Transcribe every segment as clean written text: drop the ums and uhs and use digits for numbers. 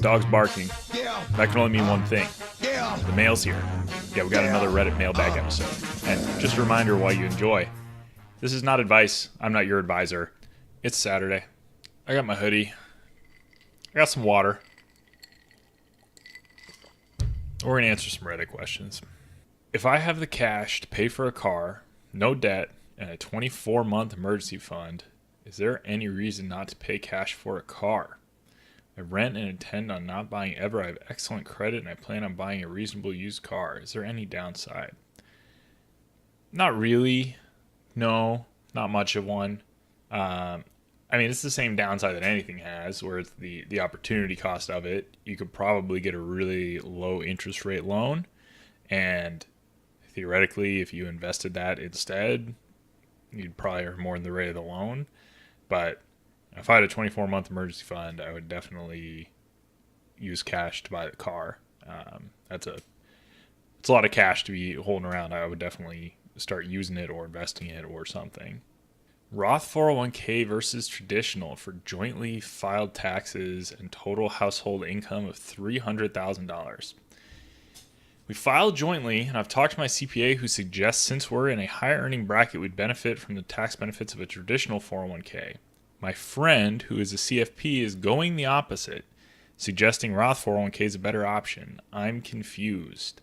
Dog's barking. That can only mean one thing. The mail's here. Yeah, we got another Reddit mailbag episode. And just a reminder while you enjoy, this is not advice. I'm not your advisor. It's Saturday. I got my hoodie. I got some water. We're going to answer some Reddit questions. If I have the cash to pay for a car, no debt, and a 24-month emergency fund, is there any reason not to pay cash for a car? I rent and intend on not buying ever. I have excellent credit and I plan on buying a reasonable used car. Is there any downside? Not really. No, not much of one. It's the same downside that anything has, where it's the opportunity cost of it. You could probably get a really low interest rate loan, and theoretically, if you invested that instead, you'd probably earn more than the rate of the loan. But if I had a 24-month emergency fund, I would definitely use cash to buy the car. It's a lot of cash to be holding around. I would definitely start using it or investing it or something. Roth 401k versus traditional for jointly filed taxes and total household income of $300,000. We filed jointly, and I've talked to my CPA who suggests since we're in a higher earning bracket, we'd benefit from the tax benefits of a traditional 401k. My friend, who is a CFP, is going the opposite, suggesting Roth 401k is a better option. I'm confused.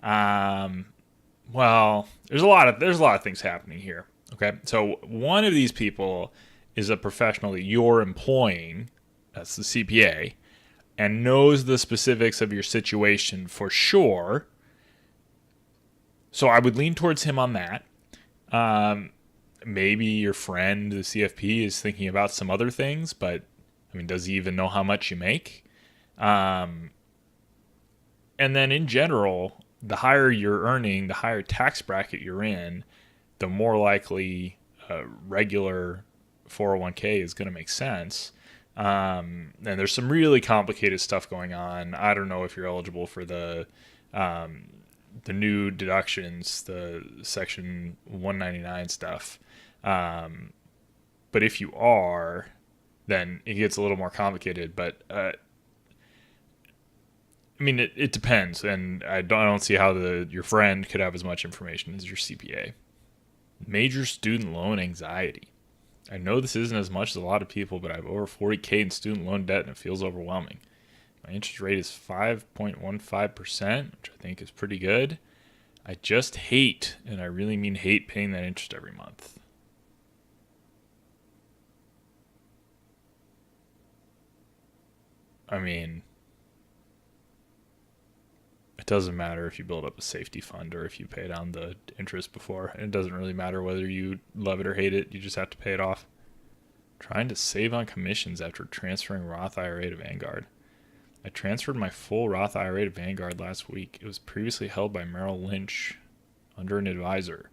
Well, there's a lot of things happening here. Okay, so one of these people is a professional that you're employing, that's the CPA, and knows the specifics of your situation for sure. So I would lean towards him on that. Maybe your friend, the CFP, is thinking about some other things, but does he even know how much you make? And then in general, the higher you're earning, the higher tax bracket you're in, the more likely regular 401k is going to make sense. And there's some really complicated stuff going on. I don't know if you're eligible for the new deductions, the Section 199 stuff. But if you are, then it gets a little more complicated. But it depends, and I don't see how your friend could have as much information as your CPA. Major student loan anxiety. I know this isn't as much as a lot of people, but I have over $40,000 in student loan debt, and it feels overwhelming. My interest rate is 5.15%, which I think is pretty good. I just hate, and I really mean hate, paying that interest every month. It doesn't matter if you build up a safety fund or if you pay down the interest before. It doesn't really matter whether you love it or hate it. You just have to pay it off. Trying to save on commissions after transferring Roth IRA to Vanguard. I transferred my full Roth IRA to Vanguard last week. It was previously held by Merrill Lynch under an advisor.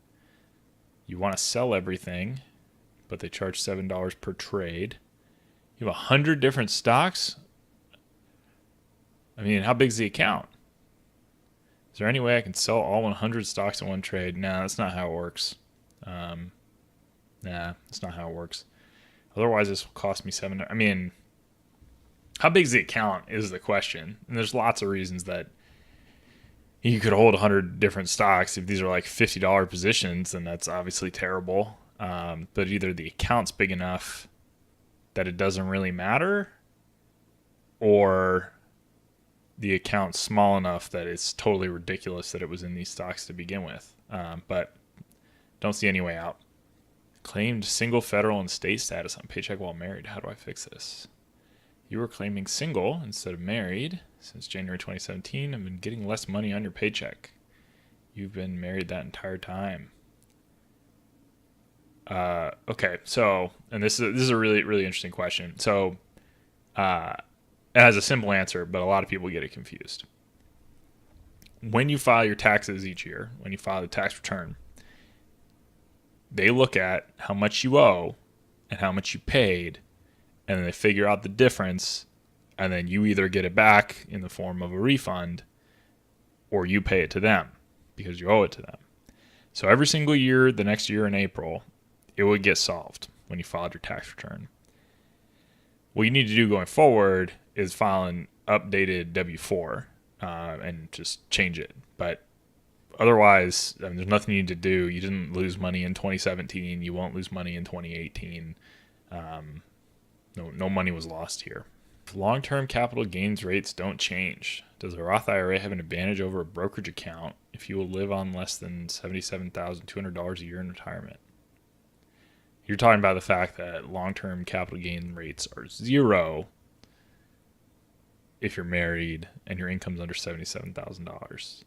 You want to sell everything, but they charge $7 per trade. You have 100 different stocks? How big is the account? Is there any way I can sell all 100 stocks in one trade? No, that's not how it works. That's not how it works. Otherwise, this will cost me $7. How big is the account is the question. And there's lots of reasons that you could hold 100 different stocks. If these are like $50 positions, then that's obviously terrible. But either the account's big enough that it doesn't really matter, or the account's small enough that it's totally ridiculous that it was in these stocks to begin with. But don't see any way out. Claimed single federal and state status on paycheck while married. How do I fix this? You were claiming single instead of married since January 2017 and been getting less money on your paycheck. You've been married that entire time. Okay, so, and this is a really, really interesting question. So, it has a simple answer, but a lot of people get it confused. When you file your taxes each year, when you file the tax return, they look at how much you owe and how much you paid, and then they figure out the difference, and then you either get it back in the form of a refund or you pay it to them because you owe it to them. So every single year, the next year in April, it would get solved when you filed your tax return. What you need to do going forward is file an updated W-4 and just change it. But otherwise, I mean, there's nothing you need to do. You didn't lose money in 2017. You won't lose money in 2018. No money was lost here. If long-term capital gains rates don't change, does a Roth IRA have an advantage over a brokerage account if you will live on less than $77,200 a year in retirement? You're talking about the fact that long-term capital gain rates are zero if you're married and your income's under $77,000.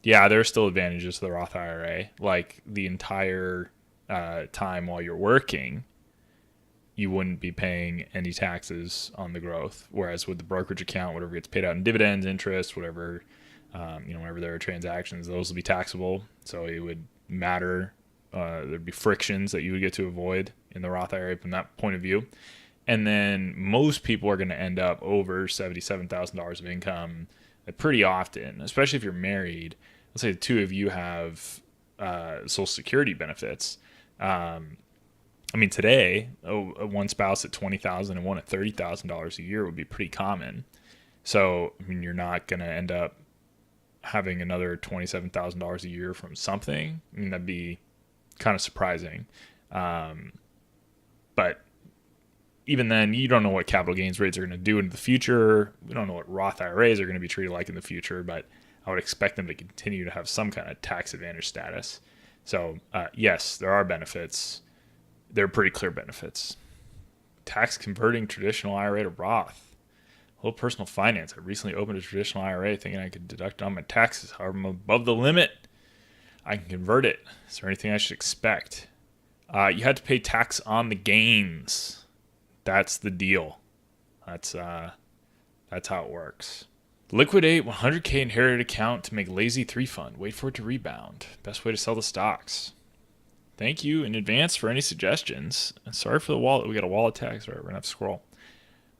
Yeah, there are still advantages to the Roth IRA. Like the entire time while you're working, you wouldn't be paying any taxes on the growth. Whereas with the brokerage account, whatever gets paid out in dividends, interest, whatever, whenever there are transactions, those will be taxable. So it would matter. There'd be frictions that you would get to avoid in the Roth IRA from that point of view. And then most people are going to end up over $77,000 of income pretty often, especially if you're married. Let's say the two of you have Social Security benefits. I mean, today, one spouse at $20,000 and one at $30,000 a year would be pretty common. So, I mean, you're not going to end up having another $27,000 a year from something. I mean, that'd be kind of surprising. But even then, you don't know what capital gains rates are going to do in the future. We don't know what Roth IRAs are going to be treated like in the future, but I would expect them to continue to have some kind of tax advantage status. So, yes, there are benefits. They're pretty clear benefits. Tax converting traditional IRA to Roth. Hello, personal finance. I recently opened a traditional IRA thinking I could deduct on my taxes. However, I'm above the limit. I can convert it. Is there anything I should expect? You had to pay tax on the gains. That's the deal. That's how it works. Liquidate 100K inherited account to make lazy 3 fund. Wait for it to rebound. Best way to sell the stocks. Thank you in advance for any suggestions. And sorry for the wallet. We got a wallet tax. All right, we're going to have to scroll.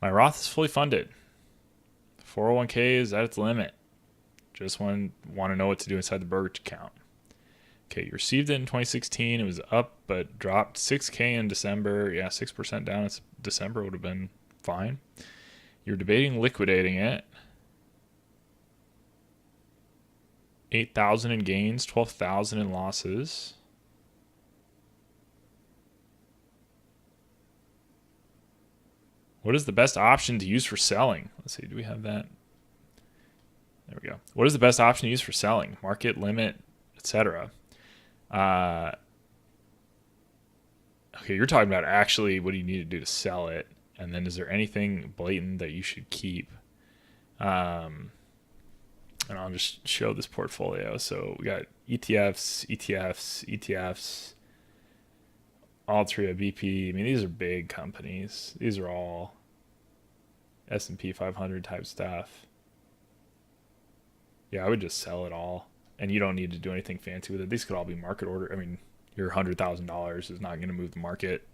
My Roth is fully funded. 401k is at its limit. Just want to know what to do inside the Brokerage account. Okay, you received it in 2016. It was up, but dropped 6K in December. Yeah, 6% down in December would have been fine. You're debating liquidating it. 8,000 in gains, 12,000 in losses. What is the best option to use for selling? Let's see, do we have that? There we go. What is the best option to use for selling? Market, limit, etc. Okay, you're talking about actually what do you need to do to sell it, and then is there anything blatant that you should keep? And I'll just show this portfolio. So we got ETFs, Altria, BP. I mean, these are big companies. These are all S&P 500 type stuff. Yeah, I would just sell it all, and you don't need to do anything fancy with it. These could all be market order. I mean, your $100,000 is not going to move the market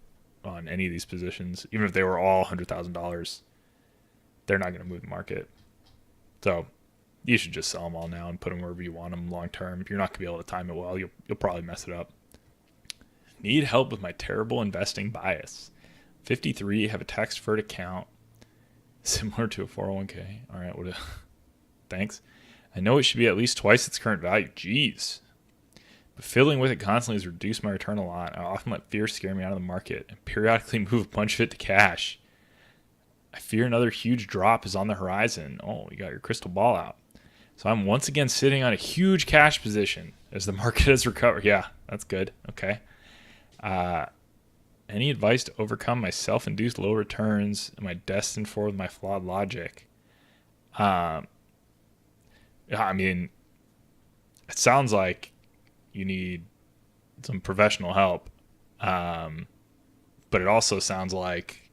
on any of these positions. Even if they were all $100,000, they're not going to move the market. So you should just sell them all now and put them wherever you want them long term. You're not going to be able to time it well. You'll probably mess it up. Need help with my terrible investing bias. 53, have a tax-deferred account similar to a 401k. All right, thanks. I know it should be at least twice its current value. Jeez. But fiddling with it constantly has reduced my return a lot. I often let fear scare me out of the market and periodically move a bunch of it to cash. I fear another huge drop is on the horizon. Oh, you got your crystal ball out. So I'm once again sitting on a huge cash position as the market has recovered. Yeah, that's good. Okay. Any advice to overcome my self-induced low returns? Am I destined for with my flawed logic? I mean, it sounds like you need some professional help. But it also sounds like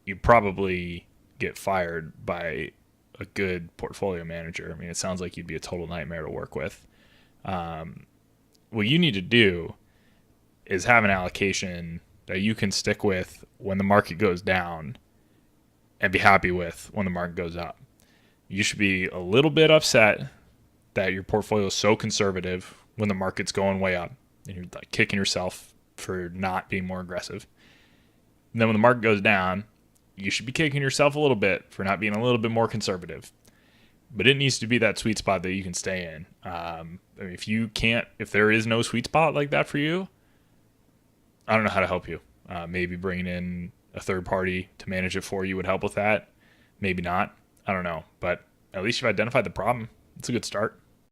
you probably get fired by a good portfolio manager. I mean, it sounds like you'd be a total nightmare to work with. What you need to do is have an allocation that you can stick with when the market goes down and be happy with when the market goes up. You should be a little bit upset that your portfolio is so conservative when the market's going way up and you're like kicking yourself for not being more aggressive. And then when the market goes down, you should be kicking yourself a little bit for not being a little bit more conservative. But it needs to be that sweet spot that you can stay in. If there is no sweet spot like that for you, I don't know how to help you. Maybe bringing in a third party to manage it for you would help with that. Maybe not. I don't know. But at least you've identified the problem. It's a good start.